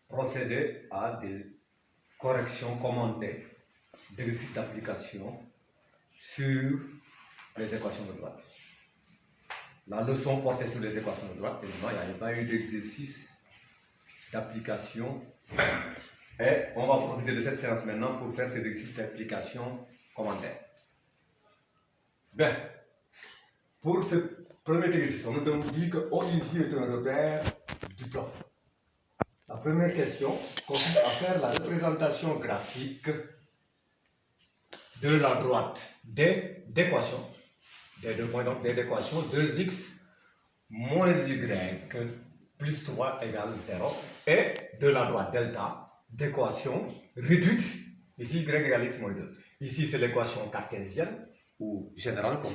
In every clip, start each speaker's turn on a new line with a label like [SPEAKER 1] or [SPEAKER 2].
[SPEAKER 1] procéder à des corrections commentées d'exercices d'application sur les équations de droite. La leçon portait sur les équations de droite, évidemment, il n'y avait pas eu d'exercice d'application. Et on va profiter de cette séance maintenant pour faire ces exercices d'application commentaires. Bien, pour ce premier exercice, on nous dit que OIJ est un repère du plan. La première question consiste à faire la représentation graphique de la droite des équations, des deux points, donc des équations 2x moins y plus 3 égale 0, et de la droite delta d'équation réduite, ici y égale x moins 2. Ici c'est l'équation cartésienne, ou générale comme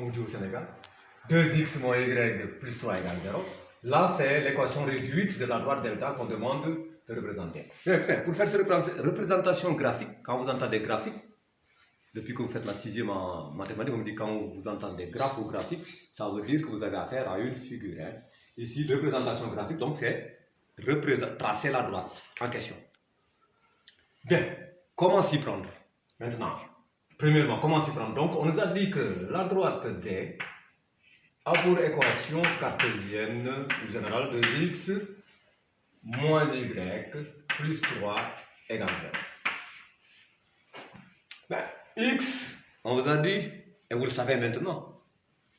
[SPEAKER 1] on dit au Sénégal, 2x moins y plus 3 égale 0. Là c'est l'équation réduite de la droite delta qu'on demande de représenter. Pour faire cette représentation graphique, quand vous entendez graphique, depuis que vous faites la 6e en mathématiques, on me dit quand vous entendez graphe ou graphique, ça veut dire que vous avez affaire à une figure. Hein. Ici, représentation graphique, donc c'est tracer la droite en question. Bien, comment s'y prendre? Maintenant, premièrement, comment s'y prendre? Donc, on nous a dit que la droite D a pour équation cartésienne ou générale 2x moins y plus 3 égale 0. Ben, x, on vous a dit, et vous le savez maintenant,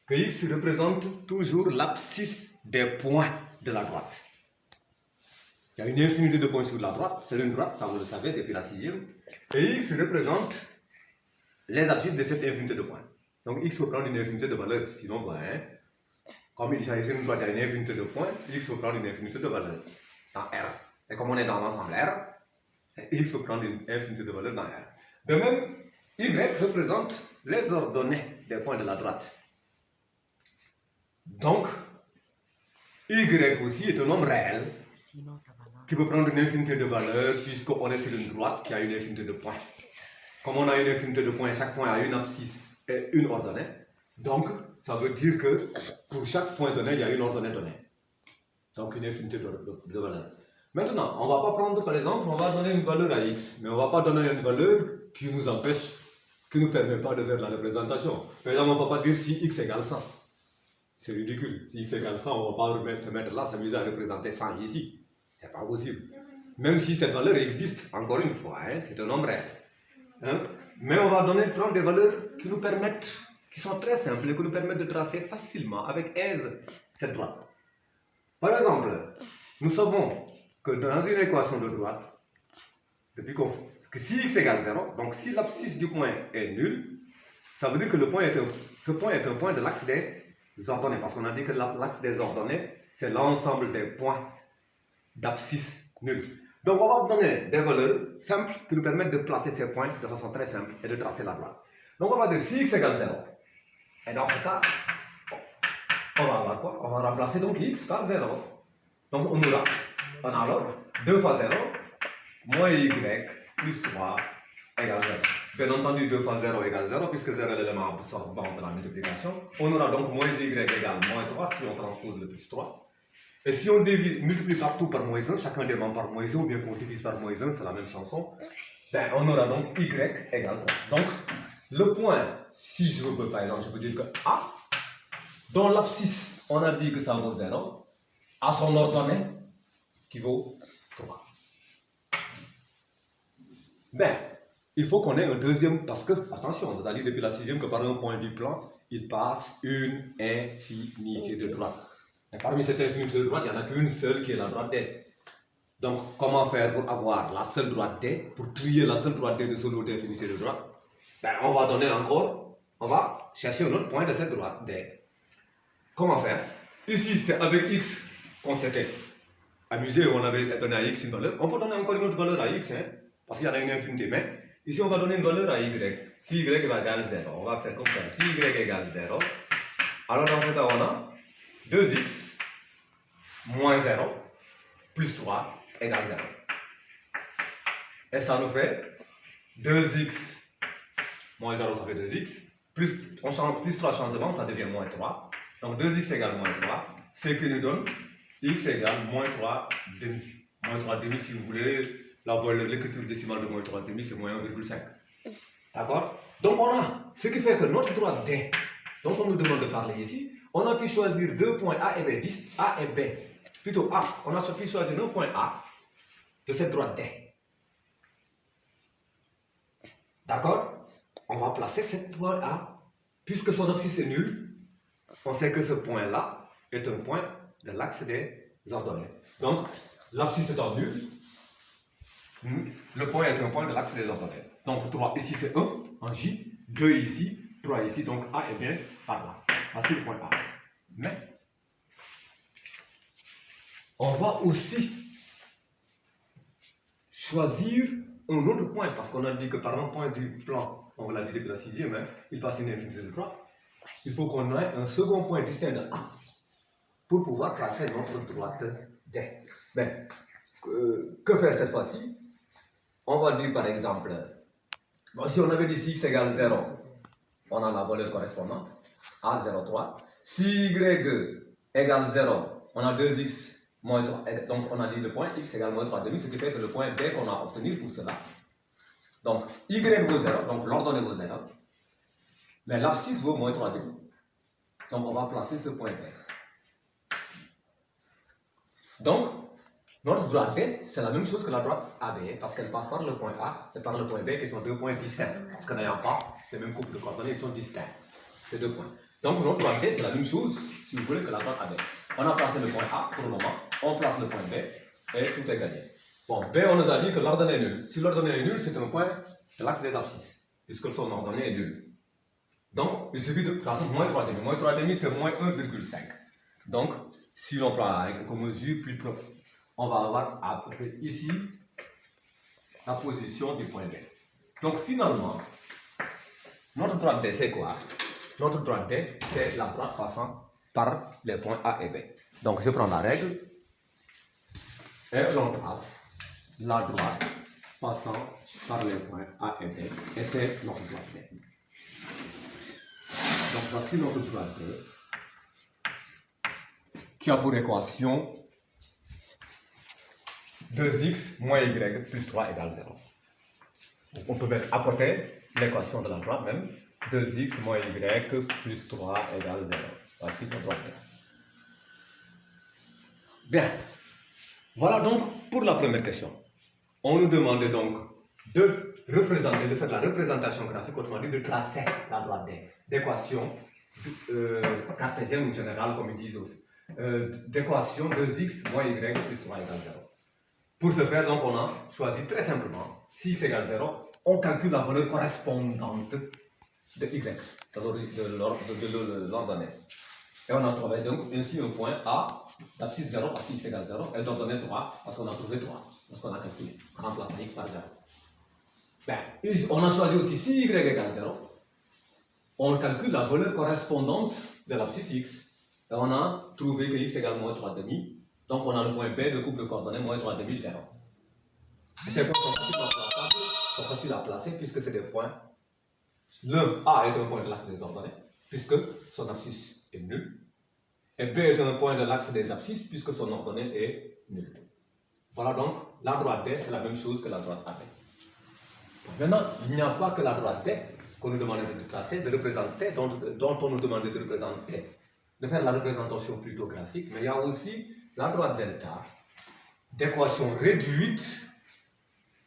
[SPEAKER 1] que x représente toujours l'abscisse des points de la droite. Il y a une infinité de points sur la droite, c'est une droite, ça vous le savez depuis la 6e. Et x représente les abscisses de cette infinité de points. Donc x faut prendre une infinité de valeurs, sinon voilà, hein, comme il s'agit d'une droite, il y a une infinité de points, x faut prendre une infinité de valeurs dans R. Et comme on est dans l'ensemble R, x faut prendre une infinité de valeurs dans R. De même, y représente les ordonnées des points de la droite. Donc, y aussi est un nombre réel qui peut prendre une infinité de valeurs puisqu'on est sur une droite qui a une infinité de points. Comme on a une infinité de points, chaque point a une abscisse et une ordonnée. Donc, ça veut dire que pour chaque point donné, il y a une ordonnée donnée. Donc, une infinité de valeurs. Maintenant, on ne va pas prendre, par exemple, on va donner une valeur à x, mais on ne va pas donner une valeur qui nous empêche, qui ne nous permet pas de faire la représentation. Par exemple, on ne va pas dire si x égale 100. C'est ridicule. Si x égale 100, on ne va pas se mettre là, s'amuser à représenter 100 ici. Ce n'est pas possible. Même si cette valeur existe, encore une fois, hein, c'est un nombre réel. Hein? Mais on va prendre des valeurs qui nous permettent, qui sont très simples et qui nous permettent de tracer facilement, avec aise, cette droite. Par exemple, nous savons que dans une équation de droite, que si x égale 0, donc si l'abscisse du point est nulle, ça veut dire que ce point est un point de l'axe des ordonnées, parce qu'on a dit que l'axe des ordonnées, c'est l'ensemble des points d'abscisse nulle. Donc on va donner des valeurs simples qui nous permettent de placer ces points de façon très simple et de tracer la droite. Donc on va dire si x égale 0, et dans ce cas, on va avoir quoi? On va remplacer donc x par 0. Donc on aura alors 2 fois 0 moins y plus 3 égale 0. Bien entendu, 2 fois 0 égale 0, puisque 0 est l'élément absorbant de la multiplication. On aura donc moins y égale moins 3 si on transpose le plus 3. Et si on multiplie partout par moins 1, chacun des membres par moins 1, ou bien qu'on divise par moins 1, c'est la même chanson. Ben, on aura donc y égale 3. Donc, le point, si je veux, par exemple, je peux dire que A, dont l'abscisse, on a dit que ça vaut 0, a son ordonnée qui vaut 3. Ben, il faut qu'on ait un deuxième, parce que, attention, on vous a dit depuis la 6e que par un point du plan, il passe une infinité de droites. Et parmi cette infinité de droite, il n'y en a qu'une seule qui est la droite D. Donc, comment faire pour avoir la seule droite D, pour trier la seule droite D de ce lot d'infinité de droite? Ben, on va donner encore, on va chercher un autre point de cette droite D. Comment faire? Ici, c'est avec x qu'on s'était amusé, on avait donné à x une valeur. On peut donner encore une autre valeur à x, hein, parce qu'il y en a une infinité. Mais ici, on va donner une valeur à y. Si y égale 0, on va faire comme ça. Si y égale 0, alors dans ce cas, on a 2x moins 0 plus 3 égale 0. Et ça nous fait 2x moins 0, ça fait 2x. On change plus 3 changements, ça devient moins 3. Donc 2x égale moins 3, ce qui nous donne x égale moins 3 demi. Moins 3,5, si vous voulez, l'écriture décimale de moins 3,5, c'est moins 1,5. D'accord? Donc on a, ce qui fait que notre droite D, dont on nous demande de parler ici, on a pu choisir deux points A et B, A et B. Plutôt A, on a pu choisir un point A de cette droite D. D'accord? On va placer ce point A, puisque son abscisse est nulle, on sait que ce point-là est un point de l'axe des ordonnées. Donc, l'abscisse étant nulle, le point est un point de l'axe des ordonnées. Donc, 3 ici c'est 1 en J, 2 ici, 3 ici, donc A est bien par là. Voici le point A. Mais, on va aussi choisir un autre point, parce qu'on a dit que par un point du plan, on l'a dit depuis la 6e, hein, il passe une infinité de 3. Il faut qu'on ait un second point distinct de A pour pouvoir tracer notre droite D. Ben, que faire cette fois-ci? On va dire par exemple, bon, si on avait dit si x égale 0, on a la valeur correspondante, A, 0,3. Si y égale 0, on a 2x moins 3. Donc on a dit le point x égale moins 3,5, ce qui fait que le point D qu'on a obtenu pour cela. Donc y vaut 0, donc l'ordonnée vaut 0. Mais l'abscisse vaut moins 3,5. Donc on va placer ce point B. Donc, notre droite D, c'est la même chose que la droite AB, parce qu'elle passe par le point A et par le point B, qui sont deux points distincts. Parce que n'ayant pas les mêmes couples de coordonnées, ils sont distincts. Ces deux points. Donc, notre droite D, c'est la même chose, si vous voulez, que la droite AB. On a placé le point A pour le moment, on place le point B, et tout est gagné. Bon, B, on nous a dit que l'ordonnée est nulle. Si l'ordonnée est nulle, c'est un point de l'axe des abscisses, puisque son ordonnée est nulle. Donc, il suffit de placer moins 3,5. Moins 3,5, c'est moins 1,5. Donc, si l'on prend comme mesure plus propre, on va avoir à peu près ici la position du point B. Donc, finalement, notre droite D, c'est quoi? Notre droite D, c'est la droite passant par les points A et B. Donc, je prends la règle et l'on trace la droite passant par les points A et B. Et c'est notre droite D. Donc voici notre droite D qui a pour équation 2x moins y plus 3 égale 0. On peut mettre à côté l'équation de la droite même, 2x moins y plus 3 égale 0. Voici notre droite D. Bien, voilà donc pour la première question. On nous demandait donc de représenter, de faire la représentation graphique, autrement dit de tracer la droite D, d'équation cartésienne ou générale comme ils disent aussi, d'équation 2x moins y plus 3 égale 0. Pour ce faire, donc, on a choisi très simplement, si x égale 0, on calcule la valeur correspondante de y, de l'ordonnée. Et on a trouvé donc ainsi un point A d'abscisse 0 parce que x égale 0 et d'ordonnée 3 parce qu'on a trouvé 3, parce qu'on a calculé en remplaçant x par 0. Ben, on a choisi aussi si y égale 0, on calcule la valeur correspondante de l'abscisse x. Et on a trouvé que x égale moins 3,5. Donc on a le point B de couple de coordonnées moins 3,5, 0. Et ces points sont faciles à placer puisque c'est des points. Le A est un point de l'axe des ordonnées puisque son abscisse est nulle. Et B est un point de l'axe des abscisses puisque son ordonnée est nulle. Voilà donc, la droite D, c'est la même chose que la droite AB. Maintenant, il n'y a pas que la droite D qu'on nous demandait de tracer, de représenter, dont on nous demandait de représenter, de faire la représentation plutôt graphique, mais il y a aussi la droite delta d'équation réduite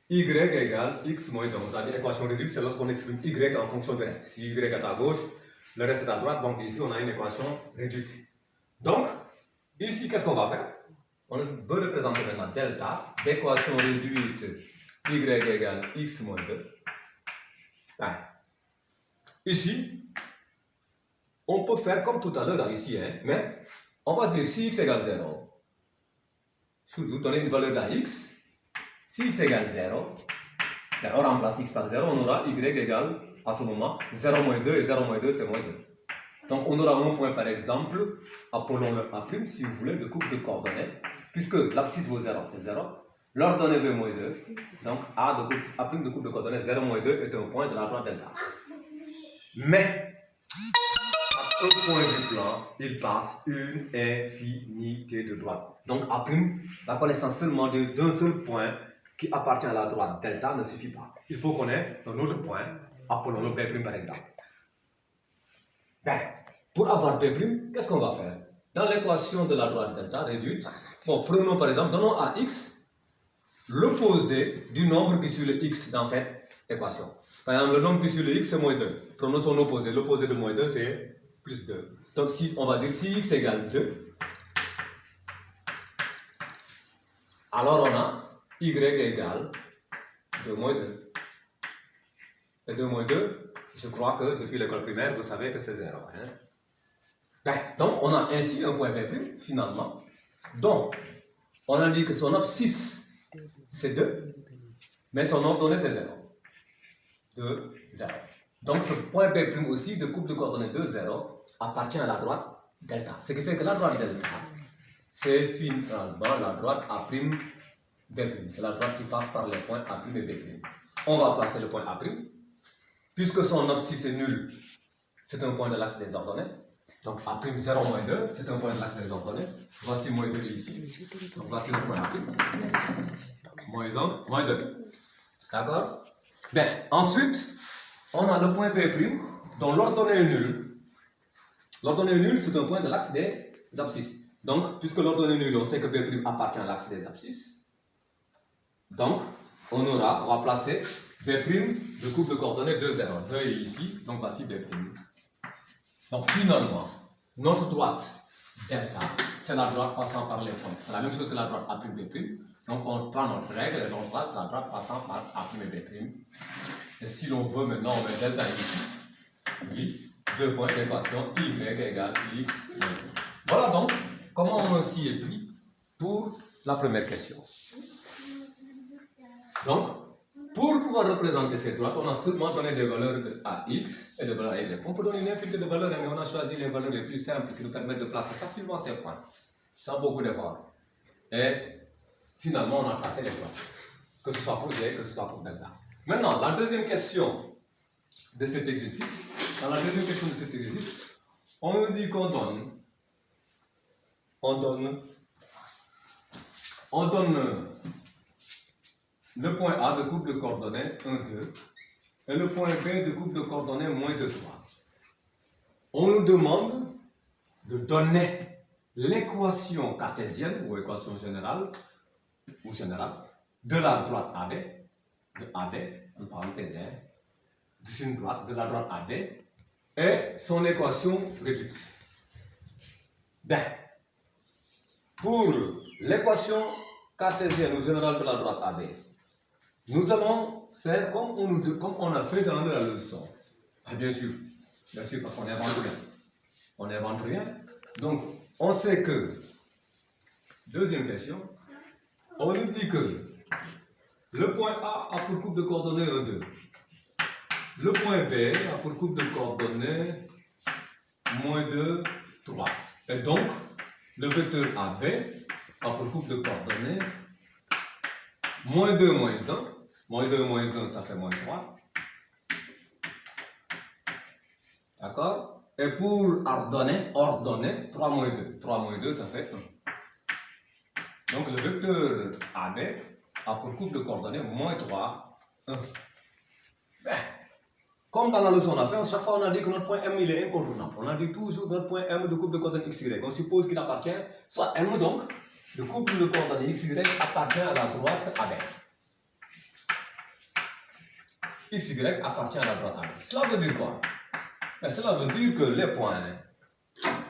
[SPEAKER 1] y égale x moins 2. C'est-à-dire équation réduite, c'est lorsqu'on exprime y en fonction du reste. Si y est à gauche, le reste est à droite, donc ici on a une équation réduite. Donc, ici, qu'est-ce qu'on va faire? On veut représenter maintenant delta d'équation réduite y égale x moins 2. Ben, ici, on peut faire comme tout à l'heure ici, hein, mais on va dire si x égale 0, surtout donner une valeur à x, si x égale 0, ben on remplace x par 0, on aura y égale à ce moment 0 moins 2 et 0 moins 2 c'est moins 2. Donc on aura un point par exemple, appelons le A', si vous voulez, de couple de coordonnées, puisque l'abscisse vaut 0, c'est 0, l'ordonnée vaut moins 2, donc A' de couple de coordonnées 0 moins 2 est un point de la droite delta. Mais, un point du plan, il passe une infinité de droites. Donc, la connaissance seulement d'un seul point qui appartient à la droite delta ne suffit pas. Il faut qu'on ait un autre point, appelons-le B' par exemple. Ben, pour avoir B', qu'est-ce qu'on va faire? Dans l'équation de la droite delta réduite, bon, prenons par exemple, donnons à x l'opposé du nombre qui suit le x dans cette équation. Par exemple, le nombre qui suit le x c'est moins 2. Prenons son opposé. L'opposé de moins 2 c'est plus 2. Donc si on va dire si x égale 2, alors on a y égale 2 moins 2. Et 2 moins 2, je crois que depuis l'école primaire, vous savez que c'est 0. Hein? Ben, donc on a ainsi un point B' finalement. Donc, on a dit que son abscisse c'est 2, mais son ordonnée c'est 0. 2, 0. Donc ce point B' aussi de couple de coordonnées 2, 0 appartient à la droite delta. Ce qui fait que la droite delta, c'est finalement la droite A', B'. C'est la droite qui passe par les points A' et B'. On va placer le point A'. Puisque son abscisse est nul, c'est un point de l'axe des ordonnées. Donc A', 0, moins 2, c'est un point de l'axe des ordonnées. Voici moins 2 ici. Donc voici le point A'. Moins 1, moins 2. D'accord? Bien, ensuite, on a le point P' dont l'ordonnée est nulle. L'ordonnée est nulle, c'est un point de l'axe des abscisses. Donc, puisque l'ordonnée est nulle, on sait que P' appartient à l'axe des abscisses. Donc, on va placer B' de couple de coordonnées 2, 0. 2 est ici, donc voici B'. Donc, finalement, notre droite delta, c'est la droite passant par les points. C'est la même chose que la droite A', B'. Donc, on prend notre règle et on place la droite passant par A' et B'. Et si l'on veut maintenant, on met delta ici. Oui, deux points d'équation y égale x. Voilà donc comment on s'y est pris pour la première question. Donc, pour pouvoir représenter ces droites, on a seulement donné des valeurs à x et des valeurs à y. On peut donner une infinité de valeurs, mais on a choisi les valeurs les plus simples qui nous permettent de placer facilement ces points, sans beaucoup d'efforts. Et finalement, on a placé les droites, que ce soit pour y, que ce soit pour delta. Maintenant, la deuxième question de cet exercice, on nous dit qu'on donne le point A de couple de coordonnées 1, 2 et le point B de couple de coordonnées moins 2, 3. On nous demande de donner l'équation cartésienne ou équation générale de la droite AB, de AB, en parenthèse, de une droite, de la droite AB, et son équation réduite. Bien, pour l'équation cartésienne ou générale de la droite AB, nous allons faire comme on a fait dans la leçon. Ah, bien sûr, parce qu'on n'invente rien. On n'invente rien. Donc, on sait que, deuxième question, on nous dit que le point A a pour couple de coordonnées 1, 2. Le point B a pour couple de coordonnées moins 2, 3. Et donc, le vecteur AB a pour couple de coordonnées moins 2, moins 1. Moins 2, moins 1, ça fait moins 3. D'accord? Et pour ordonner 3 moins 2. 3 moins 2, ça fait 1. Donc, le vecteur AB a pour couple de coordonnées moins 3, 1. Ben, comme dans la leçon on a fait, chaque fois on a dit que notre point M il est incontournable. On a dit toujours notre point M de couple de coordonnées XY. On suppose qu'il appartient, soit M donc, le couple de coordonnées XY appartient à la droite AB. XY appartient à la droite AB. Cela veut dire quoi? Ben, cela veut dire que les points,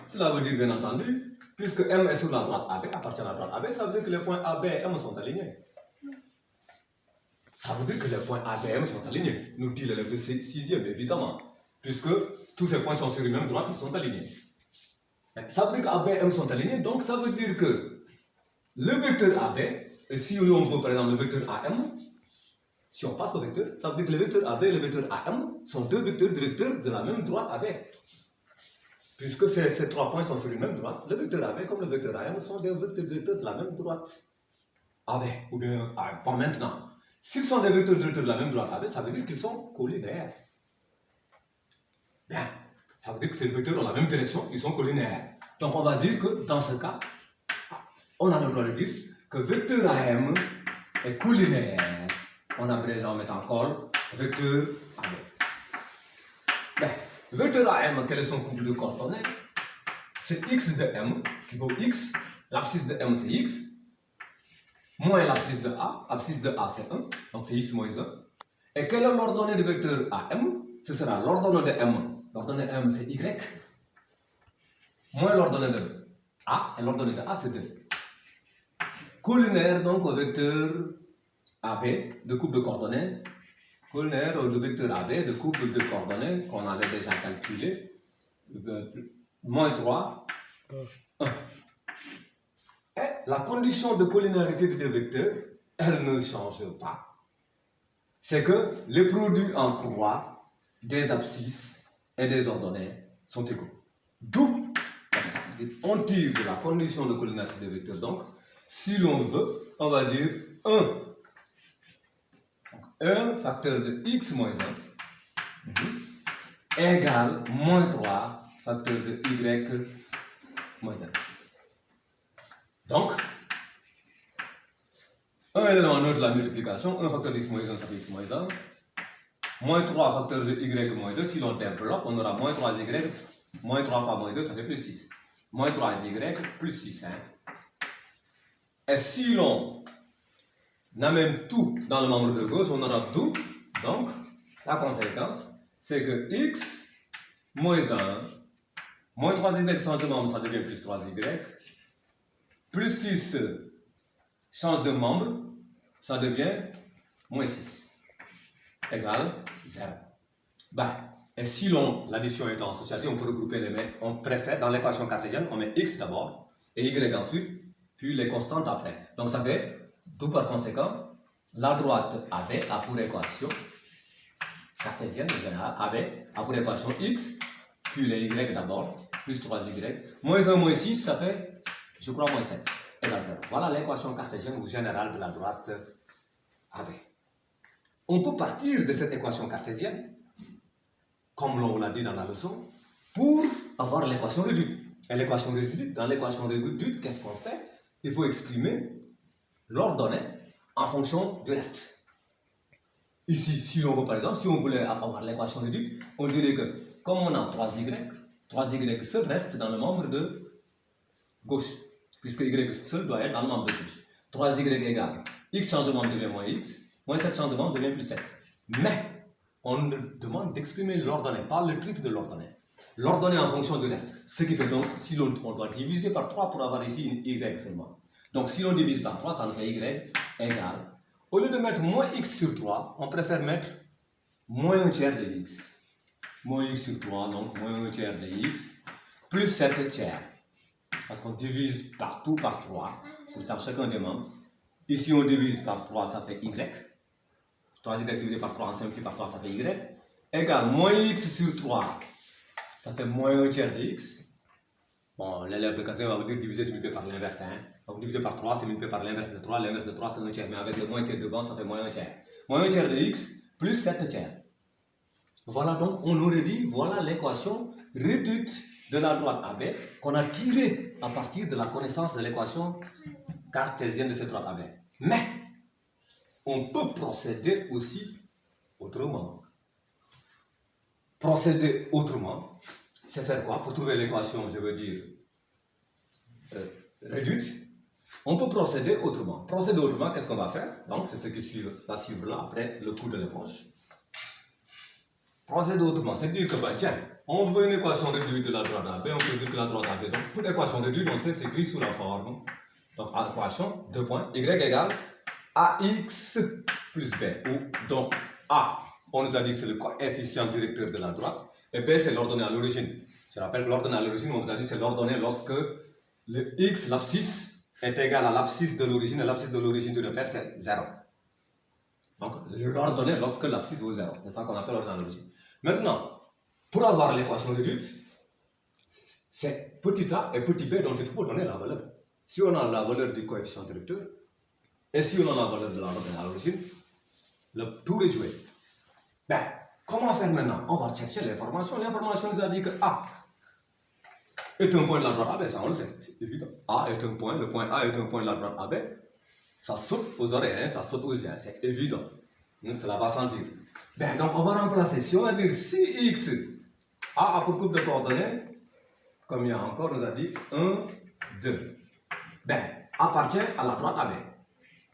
[SPEAKER 1] cela veut dire bien entendu, puisque M est sur la droite AB, appartient à la droite AB, ça veut dire que les points AB et M sont alignés. Ça veut dire que les points A et M sont alignés. Nous dit l'élève de 6e, évidemment. Puisque tous ces points sont sur une même droite, ils sont alignés. Ça veut dire que AB et M sont alignés, donc ça veut dire que le vecteur AB, et si on veut par exemple le vecteur AM, si on passe au vecteur, ça veut dire que le vecteur AB et le vecteur AM sont deux vecteurs directeurs de la même droite AB. Puisque ces trois points sont sur une même droite, le vecteur AB comme le vecteur AM sont des vecteurs directeurs de la même droite AB, ou bien pas maintenant. S'ils sont des vecteurs directeurs de la même droite AB, ça veut dire qu'ils sont collés derrière. Bien. Ça veut dire que ces vecteurs ont la même direction, ils sont collinaires. Donc on va dire que dans ce cas, on a le droit de dire que vecteur AM est collinaire. On abrège en mettant col, vecteur AB. Ben, vecteur AM, quel est son couple de coordonnées? C'est x de M qui vaut x, l'abscisse de M c'est x, moins l'abscisse de A c'est 1, donc c'est x moins 1. Et quelle est l'ordonnée de vecteur AM? Ce sera l'ordonnée de M. L'ordonnée M c'est y, moins l'ordonnée de A, et l'ordonnée de A c'est 2. Collinaire donc au vecteur AB de couple de coordonnées, collinaire au vecteur AB de couple de coordonnées qu'on avait déjà calculé, moins 3, 1. Et la condition de collinarité des deux vecteurs, elle ne change pas. C'est que les produits en croix des abscisses et des ordonnées sont égaux. D'où, on tire de la condition de collinarité des vecteurs, donc, si l'on veut, on va dire 1 facteur de x moins 1 égale moins 3 facteur de y moins 1. Donc, 1 élément neutre de la multiplication, 1 facteur de x moins 1, ça fait x moins 1. Moins 3 facteur de y moins 2, si l'on développe, on aura moins 3y, moins 3 fois moins 2, ça fait plus 6. Moins 3y plus 6. Et si l'on amène tout dans le membre de gauche, on aura tout. Donc, la conséquence, c'est que x moins 1, moins 3y change de membre, ça devient plus 3y. Plus 6 change de membre, ça devient moins 6. Égale 0. Et si l'addition est en société, on peut regrouper les mains. On préfère, dans l'équation cartésienne, on met x d'abord, et y ensuite, puis les constantes après. Donc ça fait, tout par conséquent, la droite AB a pour équation cartésienne en général, AB a pour équation x, puis les y d'abord, plus 3y, moins 1, moins 6, ça fait, je crois, moins 7, égale 0. Voilà l'équation cartésienne ou générale de la droite AB. On peut partir de cette équation cartésienne, comme l'on l'a dit dans la leçon, pour avoir l'équation réduite. Et l'équation réduite, dans l'équation réduite, qu'est-ce qu'on fait? Il faut exprimer l'ordonnée en fonction du reste. Ici, si l'on veut par exemple, si on voulait avoir l'équation réduite, on dirait que comme on a 3y seul reste dans le membre de gauche, puisque y seul doit être dans le membre de gauche. 3y égale x change de membre devient moins x, moins 7 change de membre devient plus 7. Mais on demande d'exprimer l'ordonnée, pas le triple de l'ordonnée. L'ordonnée en fonction du reste. Ce qui fait donc, si on doit diviser par 3 pour avoir ici une y seulement. Donc si l'on divise par 3, ça nous fait y égale. Au lieu de mettre moins x sur 3, on préfère mettre moins 1 tiers de x. Moins x sur 3, donc moins 1 tiers de x, plus 7 tiers. Parce qu'on divise partout par 3, dans chacun des membres. Ici, on divise par 3, ça fait y. 3y divisé par 3, on simplifie par 3, ça fait y. Égale moins x sur 3, ça fait moins 1 tiers de x. Bon, l'élève de 4e va vous dire diviser, c'est multiplié par l'inverse. Donc divisé par 3, c'est multiplié par l'inverse de 3. L'inverse de 3, c'est 1 tiers. Mais avec le moins qui est devant, ça fait moins 1 tiers. Moins 1 tiers de x plus 7 tiers. Voilà donc, on aurait dit, voilà l'équation réduite de la droite AB qu'on a tirée à partir de la connaissance de l'équation cartésienne de cette droite AB. Mais, on peut procéder aussi autrement. Procéder autrement, c'est faire quoi? Pour trouver l'équation, je veux dire, réduite, on peut procéder autrement. Procéder autrement, qu'est-ce qu'on va faire? Donc, c'est ce qui va suivre là, après le coup de l'éponge. Procéder autrement, c'est dire que, tiens, on veut une équation réduite de la droite AB, on peut dire que la droite AB, donc toute équation réduite, on sait, s'écrit sous la forme. Donc, équation, 2 points, y égale AX plus B, où donc A, on nous a dit que c'est le coefficient directeur de la droite, et B, c'est l'ordonnée à l'origine. Je rappelle que l'ordonnée à l'origine, on nous a dit que c'est l'ordonnée lorsque le X, l'abscisse, est égal à l'abscisse de l'origine, et l'abscisse de l'origine du repère, c'est 0. Donc, l'ordonnée lorsque l'abscisse vaut 0. C'est ça qu'on appelle l'ordonnée à l'origine. Maintenant, pour avoir l'équation réduite, c'est petit a et petit b dont il faut donner la valeur. Si on a la valeur du coefficient directeur, et si on a la valeur de l'ordonnée à l'origine, le tour est joué. Comment faire maintenant? On va chercher l'information. L'information nous a dit que A est un point de la droite AB, ça on le sait, c'est évident. A est un point, le point A est un point de la droite AB. Ça saute aux oreilles, hein, ça saute aux yeux, c'est évident. Cela va sentir. Ben, donc on va remplacer. Si on va dire si X, A a pour couple de coordonnées, comme il y a encore, nous a dit 1, 2. Ben, appartient à la droite AB.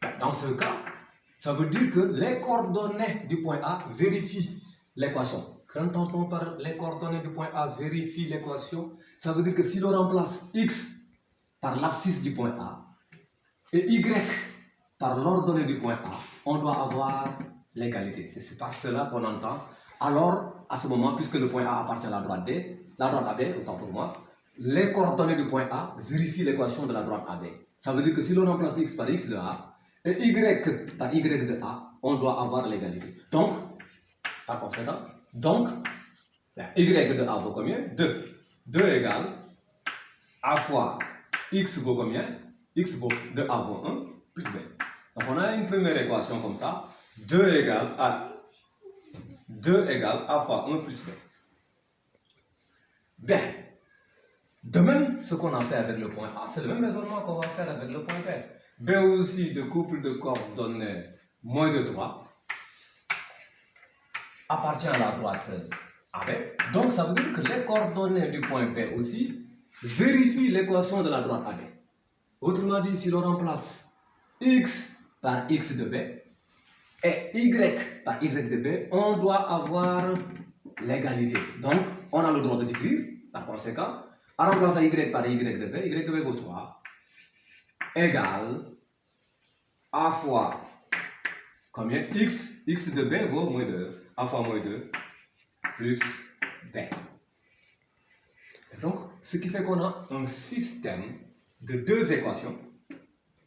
[SPEAKER 1] Ben, dans ce cas, ça veut dire que les coordonnées du point A vérifient l'équation. Quand on parle les coordonnées du point A vérifient l'équation, ça veut dire que si l'on remplace X par l'abscisse du point A et Y par l'ordonnée du point A, on doit avoir l'égalité. C'est par cela qu'on entend. Alors, à ce moment, puisque le point A appartient à la droite D, la droite AB, autant pour moi, les coordonnées du point A vérifient l'équation de la droite AB. Ça veut dire que si l'on remplace X par X de A et Y par Y de A, on doit avoir l'égalité. Donc, par conséquent, Y de A vaut combien? 2. 2 égale A fois X vaut combien? X vaut 2A vaut 1 plus B. Donc on a une première équation comme ça. 2 égale A fois 1 plus B. Bien. De même, ce qu'on a fait avec le point A, c'est le même raisonnement qu'on va faire avec le point B. B aussi de couple de coordonnées moins de 3 appartient à la droite AB. Donc ça veut dire que les coordonnées du point B aussi vérifient l'équation de la droite AB. Autrement dit, si l'on remplace X par X de B et Y par Y de B, on doit avoir l'égalité. Donc, on a le droit de décrire, par conséquent, en remplaçant Y par Y de B vaut 3 égale A fois combien? X de B vaut moins 2. A fois moins 2 plus B. Et donc, ce qui fait qu'on a un système de deux équations.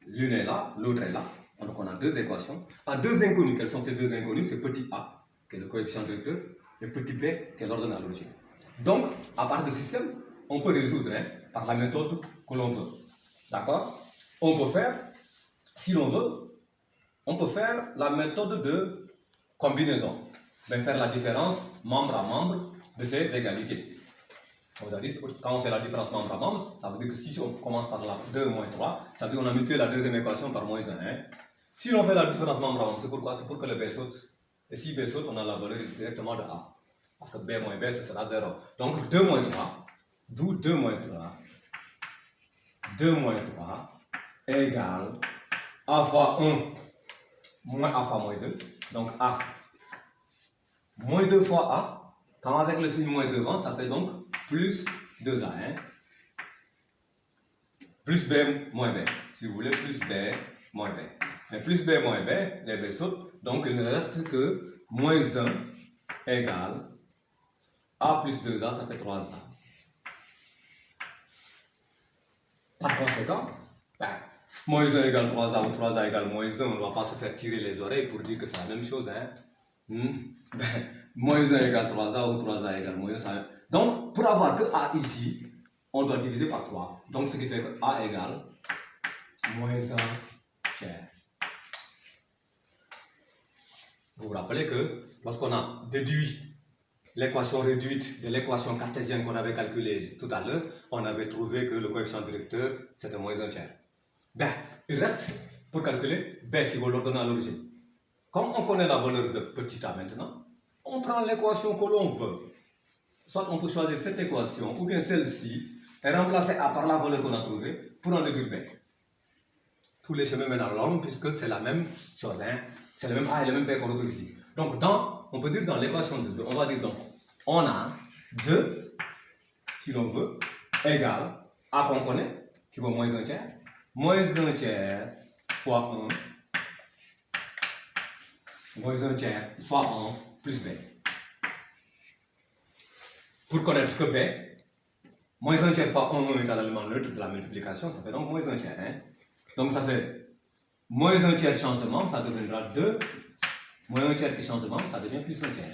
[SPEAKER 1] L'une est là, l'autre est là. Donc on a deux équations. En deux inconnus, quels sont ces deux inconnus? C'est petit a, qui est le coefficient directeur, et petit b, qui est l'ordonnée à l'origine. Donc, à partir de ce système, on peut résoudre par la méthode que l'on veut. D'accord? On peut faire, si l'on veut, on peut faire la méthode de combinaison. Faire la différence membre à membre de ces égalités. On vous a dit, quand on fait la différence membre à membre, ça veut dire que si on commence par la 2 moins 3, ça veut dire qu'on a multiplié la deuxième équation par moins 1. Si on fait la différence membre à membre, c'est pourquoi? C'est pour que le B saute. Et si B saute, on a la valeur directement de A. Parce que B moins B, ce sera 0. Donc 2 moins 3, d'où 2 moins 3. 2 moins 3 égale A fois 1 moins A fois moins 2. Donc A moins 2 fois A. Quand avec le signe moins devant, ça fait donc plus 2A. Plus B moins B. Si vous voulez, plus B moins B. Mais plus B moins B, les B sautent. Donc il ne reste que moins 1 égale A plus 2A, ça fait 3A. Par conséquent, moins 1 égale 3A ou 3A égale moins 1, on ne va pas se faire tirer les oreilles pour dire que c'est la même chose. Moins 1 égale 3A ou 3A égale moins 1. Donc, pour avoir que A ici, on doit diviser par 3. Donc, ce qui fait que A égale moins 1 tiers. Vous vous rappelez que lorsqu'on a déduit l'équation réduite de l'équation cartésienne qu'on avait calculée tout à l'heure, on avait trouvé que le coefficient directeur, c'était moins 1 tiers. Il reste pour calculer B qui vaut l'ordonnée à l'origine. Comme on connaît la valeur de petit a maintenant, on prend l'équation que l'on veut. Soit on peut choisir cette équation ou bien celle-ci et remplacer A par la valeur qu'on a trouvée pour en déduire B. Tous les chemins mènent dans l'homme puisque c'est la même chose. C'est le même A et le même B qu'on retrouve ici. Donc, on peut dire dans l'équation de 2, on va dire donc, on a 2, si l'on veut, égale A qu'on connaît, qui vaut moins 1 tiers, moins 1 tiers fois 1, moins 1 tiers fois 1 plus B. Pour connaître que B, moins 1 tiers fois 1 est à l'élément neutre de la multiplication, ça fait donc moins 1 tiers. Donc ça fait moins 1 tiers change de membre, ça deviendra 2. Moins 1 tiers qui change de membre, ça devient plus 1 tiers.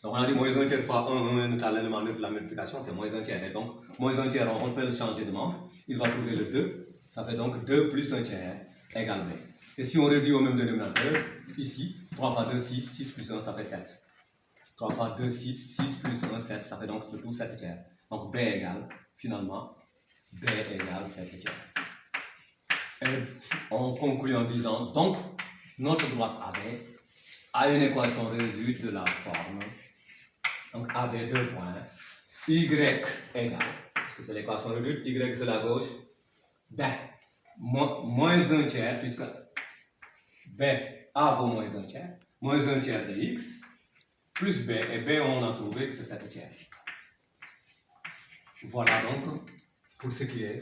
[SPEAKER 1] Donc on a dit moins 1 tiers fois 1 est à l'élément neutre de la multiplication, c'est moins 1 tiers. Et donc moins 1 tiers, on fait le changer de membre, il va trouver le 2. Ça fait donc 2 plus 1 tiers égale B. Et si on réduit au même dénominateur, ici, 3 fois 2, 6, 6 plus 1, ça fait 7. 3 fois 2, 6, 6 plus 1, 7, ça fait donc le tout 7 tiers. Donc B égale, finalement, B égale 7 tiers. Et on conclut en disant, donc, notre droite AB a une équation résulte de la forme, donc AB 2 points, Y égale, parce que c'est l'équation réduite, Y c'est la gauche, B, moins 1 tiers, puisque B A vaut moins 1 tiers de X, plus B, et B on a trouvé que c'est 7 tiers. Voilà donc pour ce qui est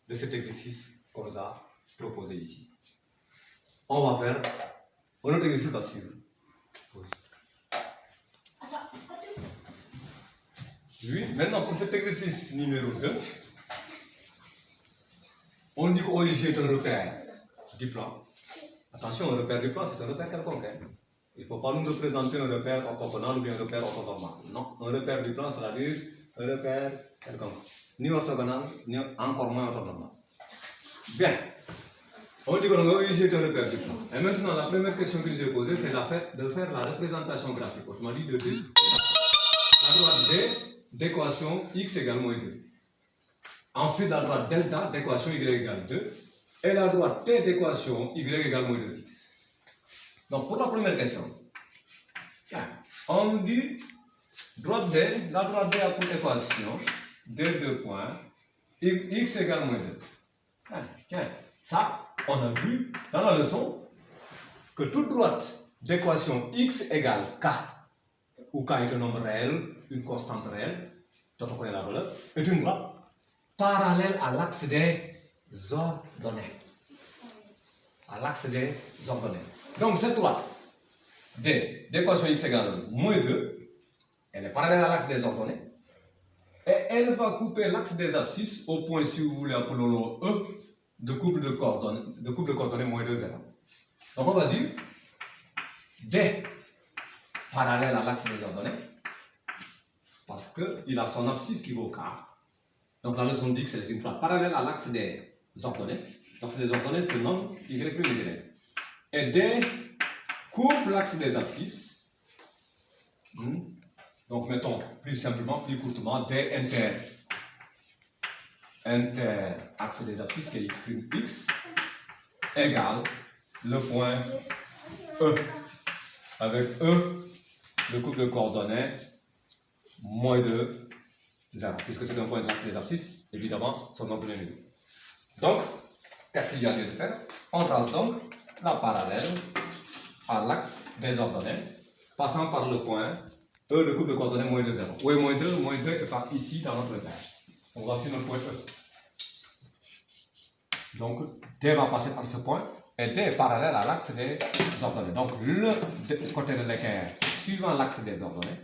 [SPEAKER 1] de cet exercice qu'on nous a proposé ici. On va faire un autre exercice passif. Oui, maintenant pour cet exercice numéro 2, on dit qu'OIG est un repère du plan. Attention, un repère du plan, c'est un repère quelconque. Il ne faut pas nous représenter un repère orthogonal ou bien un repère orthonormal. Non, un repère du plan, c'est-à-dire un repère quelconque. Ni orthogonal, ni encore moins orthonormal. Bien. On dit que OIG est un repère du plan. Et maintenant, la première question que j'ai posée, c'est de faire la représentation graphique. Autrement dit, de la droite D d'équation x égale moins 2. Ensuite, la droite delta d'équation y égale 2. Et la droite t d'équation y égale moins 2x. Donc, pour la première question, on dit droite D, la droite D a pour équation D2 points, x égale moins 2. Tiens, ça, on a vu dans la leçon que toute droite d'équation x égale k, où k est un nombre réel, une constante réelle, dont on connaît la valeur, est une droite parallèle à l'axe des ordonnées. À l'axe des ordonnées. Donc cette droite D d'équation x égale moins 2, elle est parallèle à l'axe des ordonnées, et elle va couper l'axe des abscisses au point, si vous voulez, appelons-le E, de couple de coordonnées moins 2, 0. Donc on va dire D parallèle à l'axe des ordonnées, parce qu'il a son abscisse qui vaut K. Donc la leçon dit que c'est une droite parallèle à l'axe des ordonnées. Donc ces ordonnées se nomment Y plus Y. Et D coupe l'axe des abscisses. Donc mettons plus simplement, plus courtement, D inter axe des abscisses qui est x prime x égale le point E. Avec E, le couple de coordonnées moins 2, 0. Puisque c'est un point de l'axe des abscisses, évidemment, son nombre est nul. Donc, qu'est-ce qu'il y a lieu de faire? On trace donc la parallèle à l'axe des ordonnées, passant par le point E, le couple de coordonnées moins 2, 0. Où est moins 2? Moins 2 est par ici dans notre repère. On voit sur notre point E. Donc, D va passer par ce point, et D est parallèle à l'axe des ordonnées. Donc, le côté de l'équerre suivant l'axe des ordonnées,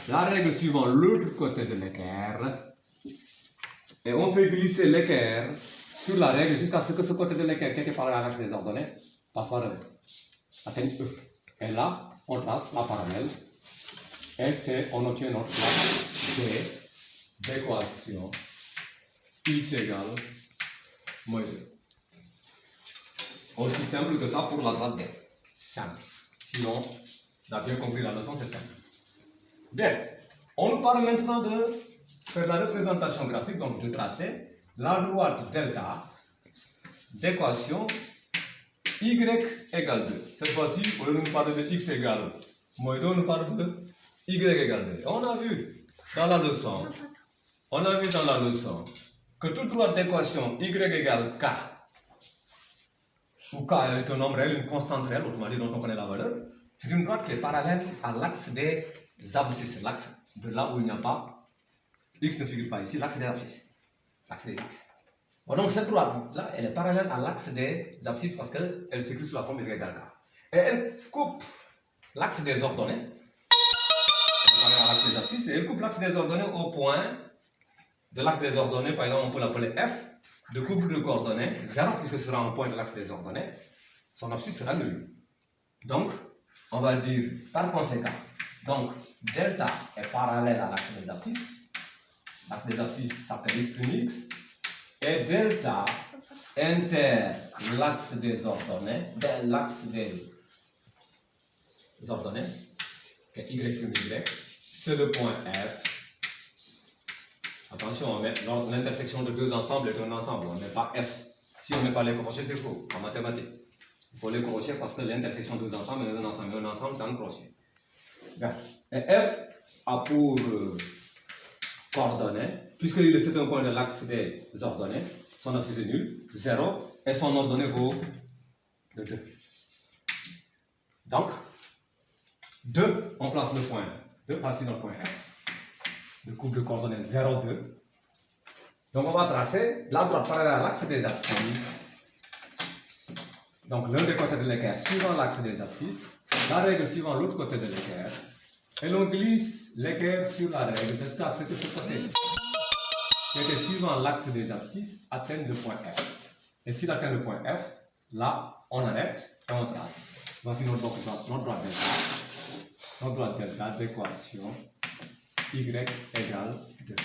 [SPEAKER 1] la règle suivant l'autre côté de l'équerre, et on fait glisser l'équerre sur la règle jusqu'à ce que ce côté de l'équerre qui était parallèle à l'axe des ordonnées passe par E, atteigne E. Et là, on trace la parallèle, et on obtient notre place D d'équation x égale moins 2. Aussi simple que ça pour la droite D. Simple. Sinon, on a bien compris la leçon, c'est simple. Bien, on nous parle maintenant de faire la représentation graphique, donc de tracer la droite delta d'équation y égale 2. Cette fois-ci, au lieu de nous parler de x égale moins 2, on nous parle de y égale 2. On a vu dans la leçon, que toute droite d'équation y égale k, où k est un nombre réel, une constante réelle, autrement dit dont on connaît la valeur, c'est une droite qui est parallèle à l'axe des abscisses, l'axe de là où il n'y a pas, x ne figure pas ici, l'axe des abscisses, l'axe des x. Bon, donc cette droite-là, elle est parallèle à l'axe des abscisses parce qu'elle s'écrit sous la forme y égale k. Et elle coupe l'axe des ordonnées, elle est parallèle à l'axe des abscisses, et elle coupe l'axe des ordonnées au point de l'axe des ordonnées, par exemple on peut l'appeler f, de couple de coordonnées 0, puisque ce sera un point de l'axe des ordonnées, son abscisse sera nulle. Donc, on va dire par conséquent, donc delta est parallèle à l'axe des abscisses s'appelle x prime x, et delta inter l'axe des ordonnées, que y prime y, c'est le point F. Attention, on met l'intersection de deux ensembles est un ensemble, on ne met pas F. Si on ne met pas les crochets, c'est faux en mathématiques. Il faut les crochets parce que l'intersection de deux ensembles est un ensemble. Un ensemble, c'est un crochet. Bien. Et F a pour coordonnées, puisque c'est un point de l'axe des ordonnées, son abscisse est nul, 0, et son ordonnée vaut de 2. Donc, 2, on place le point 2, passé dans le point F, le couple de coordonnées 0, 2. Donc, on va tracer la droite parallèle à l'axe des abscisses. Donc, l'un des côtés de l'équerre suivant l'axe des abscisses, la règle suivant l'autre côté de l'équerre, et l'on glisse l'équerre sur la règle jusqu'à ce que ce côté, qui était suivant l'axe des abscisses, atteigne le point F. Et s'il atteint le point F, là, on arrête et on trace. Voici notre droite delta d'équation y égale 2.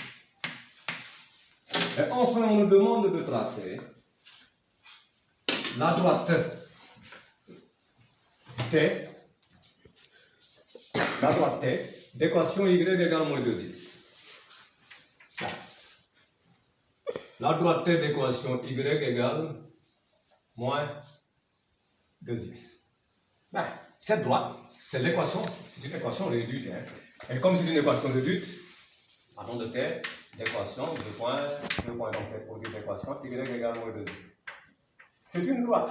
[SPEAKER 1] Et enfin, on nous demande de tracer la droite T, d'équation y égale moins 2x. La droite T d'équation y égale moins 2x. Ben, cette droite, c'est l'équation, c'est une équation réduite. Hein. Et comme c'est une équation réduite, avant de faire l'équation, deux points donc produit l'équation y égale moins 2x. C'est une droite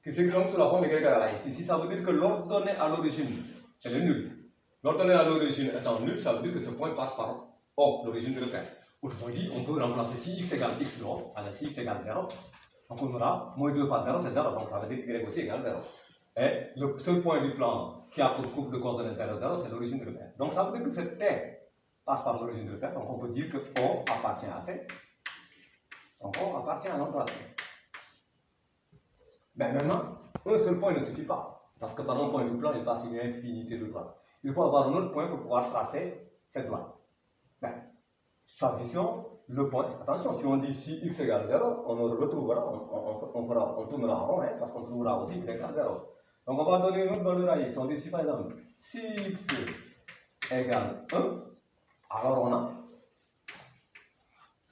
[SPEAKER 1] qui s'écrit sous la forme y égale à x. Ici, ça veut dire que l'ordonnée à l'origine, elle est nulle. L'ordonnée à l'origine étant nulle, ça veut dire que ce point passe par O, l'origine de repère. Autrement dit, on peut remplacer si x égale x droit, alors si x égale 0, donc on aura moins 2 fois 0, c'est 0, donc ça veut dire que y aussi égale 0. Et le seul point du plan qui a pour couple de coordonnées 0, 0, c'est l'origine de repère. Donc ça veut dire que ce T passe par l'origine de repère, donc on peut dire que O appartient à T. Donc O appartient à l'endroit T. Mais maintenant, un seul point ne suffit pas, parce que par un point du plan, il passe une infinité de droites. Il faut avoir un autre point pour pouvoir tracer cette droite. Ben, choisissons le point. Attention, si on dit si x égale 0, on le retrouvera, on tournera en rond, hein, parce qu'on trouvera aussi y égale 0. Donc on va donner une autre valeur à x. On dit si par exemple, si x égale 1, alors on a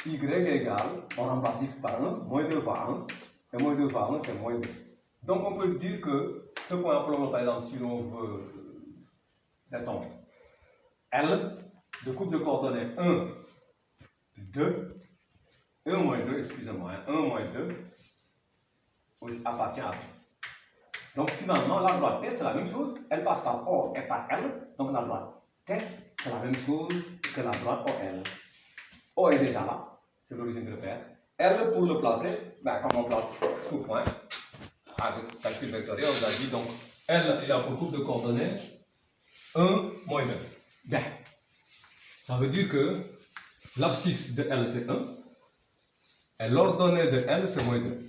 [SPEAKER 1] y égale, on remplace x par 1, moins 2 fois 1, et moins 2 fois 1, c'est moins 2. Donc on peut dire que ce point, appelons-le par exemple, si on veut, mettons, L, de couple de coordonnées 1, 2, 1 moins 2, excusez-moi, 1 moins 2, appartient à 1. Donc finalement, la droite T, c'est la même chose, elle passe par O et par L, donc la droite T, c'est la même chose que la droite OL. O est déjà là, c'est l'origine de repère. L, pour le placer, ben, comme on place tout point, avec calcul vectoriel, on a dit donc L, il a pour couple de coordonnées 1 moins 2. Bien, ça veut dire que l'abscisse de L, c'est 1, et l'ordonnée de L, c'est moins 2.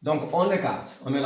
[SPEAKER 1] Donc, on l'écarte, on met la